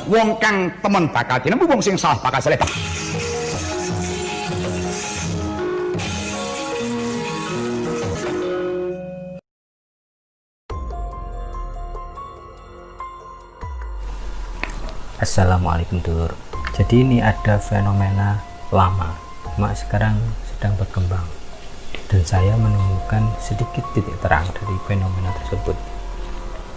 wong kang temen bakal dinemu, wong sing salah bakal selebak. Assalamualaikum dulur. Jadi ini ada fenomena lama, cuma sekarang sedang berkembang, dan saya menemukan sedikit titik terang dari fenomena tersebut.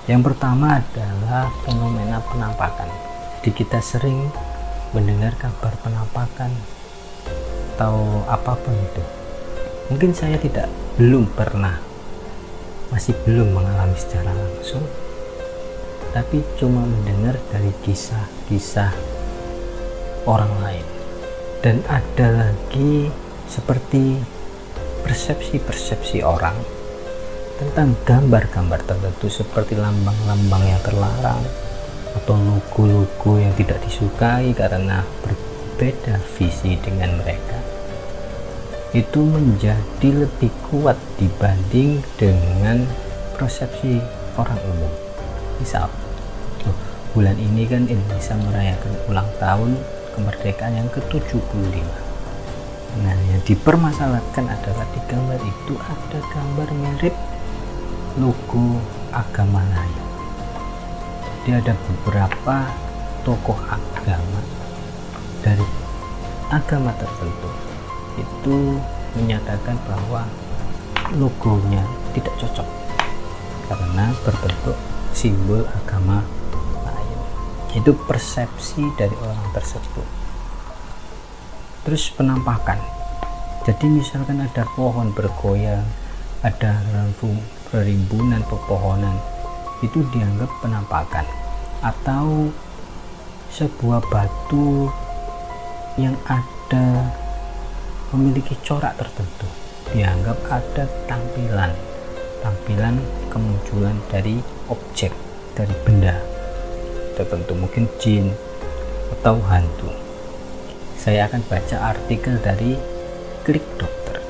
Yang pertama adalah fenomena penampakan. Jadi kita sering mendengar kabar penampakan atau apapun itu. Mungkin saya belum pernah, masih belum mengalami secara langsung, tapi cuma mendengar dari kisah-kisah orang lain. Dan ada lagi seperti persepsi-persepsi orang tentang gambar-gambar tertentu seperti lambang-lambang yang terlarang atau logo-logo yang tidak disukai karena berbeda visi dengan mereka. Itu menjadi lebih kuat dibanding dengan persepsi orang umum. Misal, bulan ini kan Indonesia merayakan ulang tahun kemerdekaan yang ke-75. Nah, yang dipermasalahkan adalah di gambar itu ada gambar mirip logo agama lain. Jadi ada beberapa tokoh agama dari agama tertentu itu menyatakan bahwa logonya tidak cocok karena berbentuk simbol agama lain. Itu persepsi dari orang tersebut. Terus penampakan. Jadi misalkan ada pohon bergoyang, ada rimbunan pepohonan, itu dianggap penampakan. Atau sebuah batu yang ada memiliki corak tertentu, dianggap ada tampilan kemunculan dari objek, dari benda tertentu, mungkin jin atau hantu. Saya akan baca artikel dari Klik Dokter.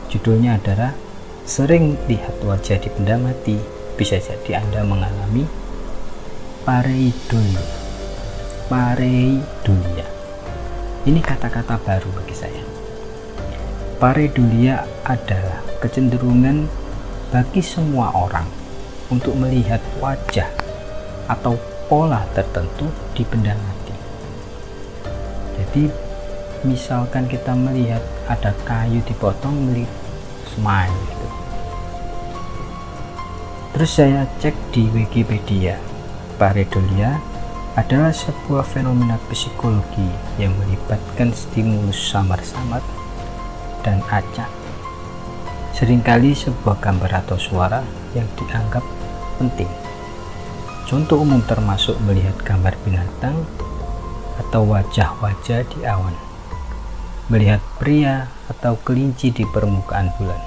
Judulnya adalah "Sering lihat wajah di benda mati, bisa jadi Anda mengalami pareidolia." Pareidolia. Ini kata-kata baru bagi saya. Pareidolia adalah kecenderungan bagi semua orang untuk melihat wajah atau pola tertentu di benda mati. Jadi misalkan kita melihat ada kayu dipotong, melihat smile gitu. Terus saya cek di Wikipedia, pareidolia adalah sebuah fenomena psikologi yang melibatkan stimulus samar-samar dan acak. Seringkali sebuah gambar atau suara yang dianggap penting. Contoh umum termasuk melihat gambar binatang atau wajah-wajah di awan, melihat pria atau kelinci di permukaan bulan,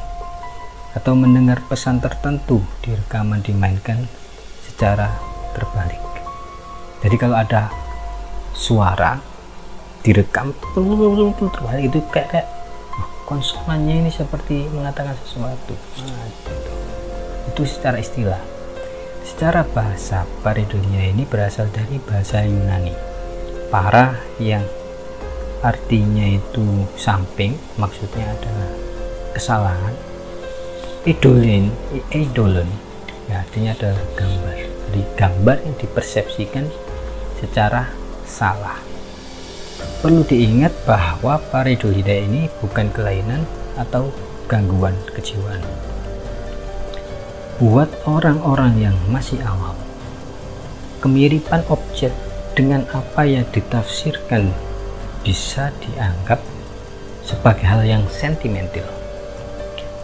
atau mendengar pesan tertentu di rekaman dimainkan secara terbalik. Jadi kalau ada suara direkam terbalik, itu kayak konsonannya ini seperti mengatakan sesuatu. Nah, itu secara istilah. Secara bahasa, pareidolia ini berasal dari bahasa Yunani. Para yang artinya itu samping, maksudnya adalah kesalahan. Eidolon ya, artinya adalah gambar. Jadi gambar yang dipersepsikan secara salah. Perlu diingat bahwa pareidolia ini bukan kelainan atau gangguan kejiwaan. Buat orang-orang yang masih awam, kemiripan objek dengan apa yang ditafsirkan bisa dianggap sebagai hal yang sentimental.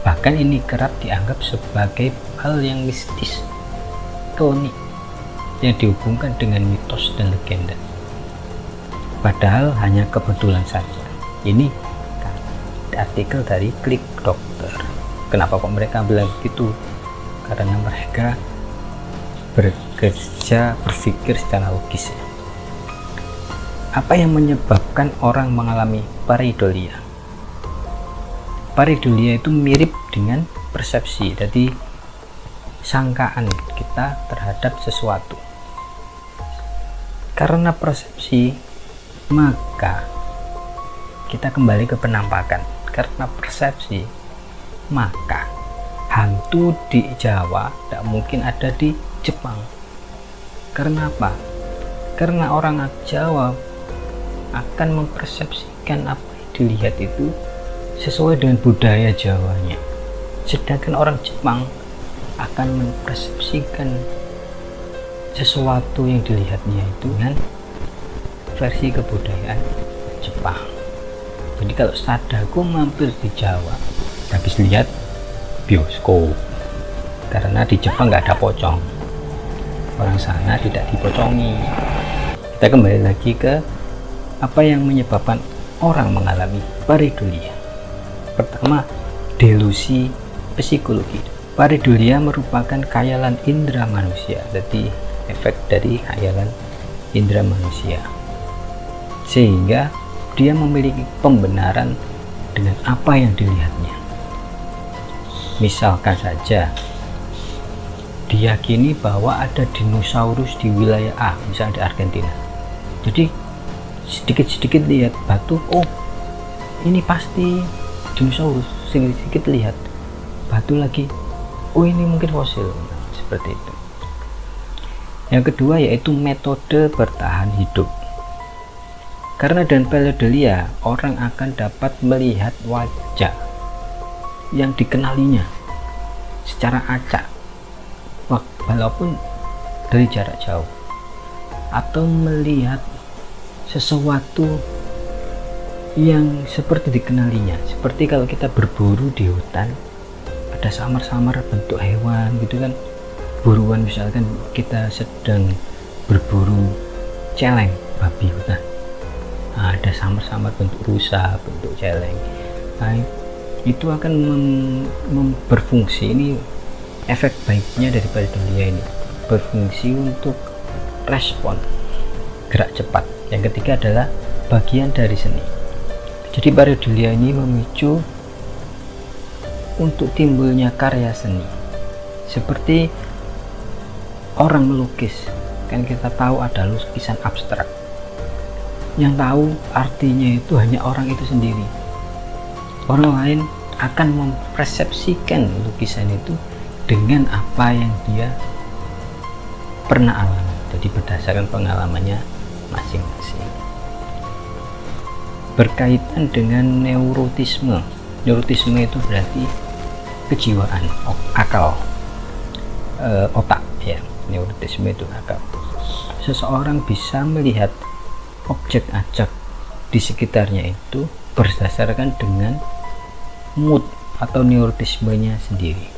Bahkan ini kerap dianggap sebagai hal yang mistis, klinik, yang dihubungkan dengan mitos dan legenda. Padahal hanya kebetulan saja. Ini artikel dari Klik Dokter. Kenapa kok mereka bilang gitu? Karena mereka berpikir secara logis. Apa yang menyebabkan orang mengalami pareidolia? Pareidolia itu mirip dengan persepsi, jadi sangkaan kita terhadap sesuatu. Karena persepsi, maka kita kembali ke penampakan. Karena persepsi, maka hantu di Jawa tidak mungkin ada di Jepang. Karena apa? Karena orang Jawa akan mempersepsikan apa yang dilihat itu sesuai dengan budaya Jawanya, sedangkan orang Jepang akan mempersepsikan sesuatu yang dilihatnya itu dengan versi kebudayaan Jepang. Jadi kalau Sadaku mampir di Jawa habis lihat bioskop, karena di Jepang nggak ada pocong, orang sana tidak dipocongi. Kita kembali lagi ke apa yang menyebabkan orang mengalami pareidolia. Pertama, delusi psikologi. Pareidolia merupakan khayalan indera manusia, jadi efek dari khayalan indera manusia, sehingga dia memiliki pembenaran dengan apa yang dilihatnya. Misalkan saja diyakini bahwa ada dinosaurus di wilayah A, misalnya di Argentina. Jadi sedikit-sedikit lihat batu, oh ini pasti dinosaurus. Sedikit-sedikit lihat batu lagi, oh ini mungkin fosil. Seperti itu. Yang kedua yaitu metode bertahan hidup. Karena dengan pareidolia, orang akan dapat melihat wajah yang dikenalinya secara acak, walaupun dari jarak jauh, atau melihat sesuatu yang seperti dikenalinya. Seperti kalau kita berburu di hutan, ada samar-samar bentuk hewan gitu kan, buruan. Misalkan kita sedang berburu celeng, babi hutan, nah, ada samar-samar bentuk rusa, bentuk celeng. Nah, itu akan berfungsi, ini efek baiknya dari pareidolia ini, berfungsi untuk respon gerak cepat. Yang ketiga adalah bagian dari seni. Jadi pareidolia ini memicu untuk timbulnya karya seni, seperti orang melukis. Kan kita tahu ada lukisan abstrak, yang tahu artinya itu hanya orang itu sendiri. Orang lain akan mempersepsikan lukisan itu dengan apa yang dia pernah alami, jadi berdasarkan pengalamannya masing-masing. Berkaitan dengan neurotisme. Neurotisme itu berarti kejiwaan, akal, otak ya. Neurotisme itu akal. Seseorang bisa melihat objek acak di sekitarnya itu berdasarkan dengan mood atau neurotismenya sendiri.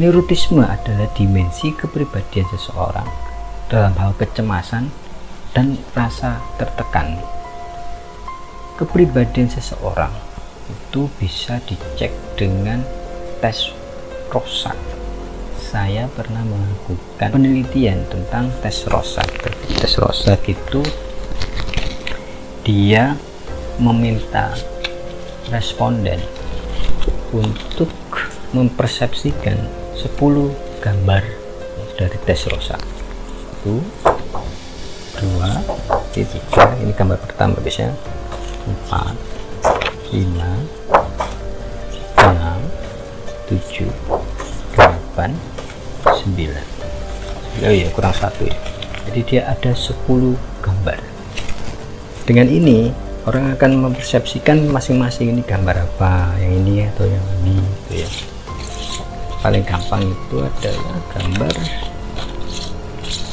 Neurotisme adalah dimensi kepribadian seseorang dalam hal kecemasan dan rasa tertekan. Kepribadian seseorang itu bisa dicek dengan tes Rorschach. Saya pernah melakukan penelitian tentang tes Rorschach. Tes Rorschach itu dia meminta responden untuk mempersepsikan 10 gambar dari tes Rorschach. 1, 2, 3, ini gambar pertama biasanya, 4, 5, 6, 7, 8, 9. Oh iya, kurang 1 ya. Jadi dia ada 10 gambar. Dengan ini orang akan mempersepsikan masing-masing ini gambar apa, yang ini atau yang ini gitu ya. Paling gampang itu adalah gambar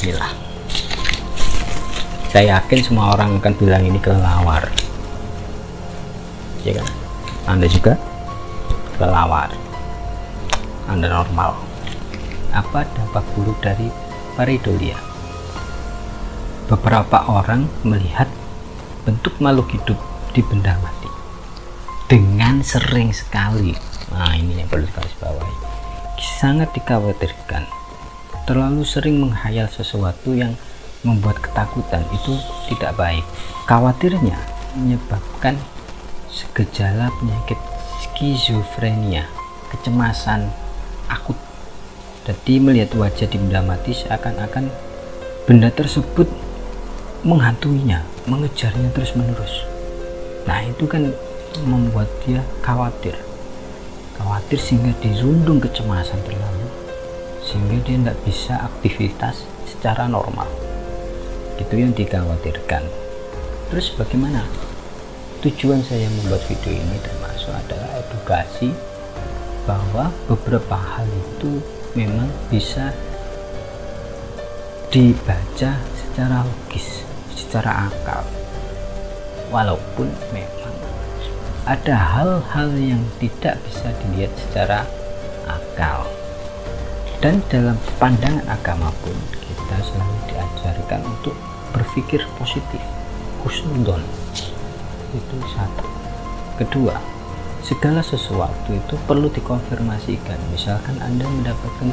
inilah. Saya yakin semua orang akan bilang ini kelelawar, ya kan? Anda juga kelelawar, Anda normal. Apa dampak buruk dari pareidolia? Beberapa orang melihat bentuk makhluk hidup di benda mati dengan sering sekali. Nah, ini yang perlu digarisbawahi. Sangat dikhawatirkan terlalu sering menghayal sesuatu yang membuat ketakutan itu tidak baik. Khawatirnya menyebabkan gejala penyakit skizofrenia, kecemasan akut. Jadi melihat wajah di benda mati seakan-akan benda tersebut menghantuinya, mengejarnya terus-menerus. Nah, itu kan membuat dia khawatir sehingga dirundung kecemasan terlalu, sehingga dia tidak bisa aktivitas secara normal. Itu yang dikhawatirkan. Terus bagaimana? Tujuan saya membuat video ini termasuk adalah edukasi bahwa beberapa hal itu memang bisa dibaca secara logis, secara akal, walaupun memang ada hal-hal yang tidak bisa dilihat secara akal. Dan dalam pandangan agama pun kita selalu diajarkan untuk berpikir positif, husnudon. Itu satu. Kedua, segala sesuatu itu perlu dikonfirmasikan. Misalkan Anda mendapatkan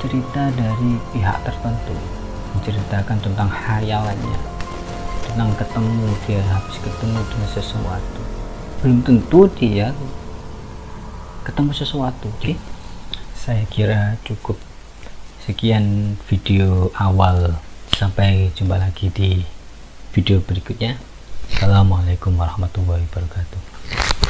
cerita dari pihak tertentu, menceritakan tentang khayalannya, tentang dia habis ketemu dengan sesuatu, belum tentu dia ketemu sesuatu. Oke, saya kira cukup sekian video awal, sampai jumpa lagi di video berikutnya. Assalamualaikum warahmatullahi wabarakatuh.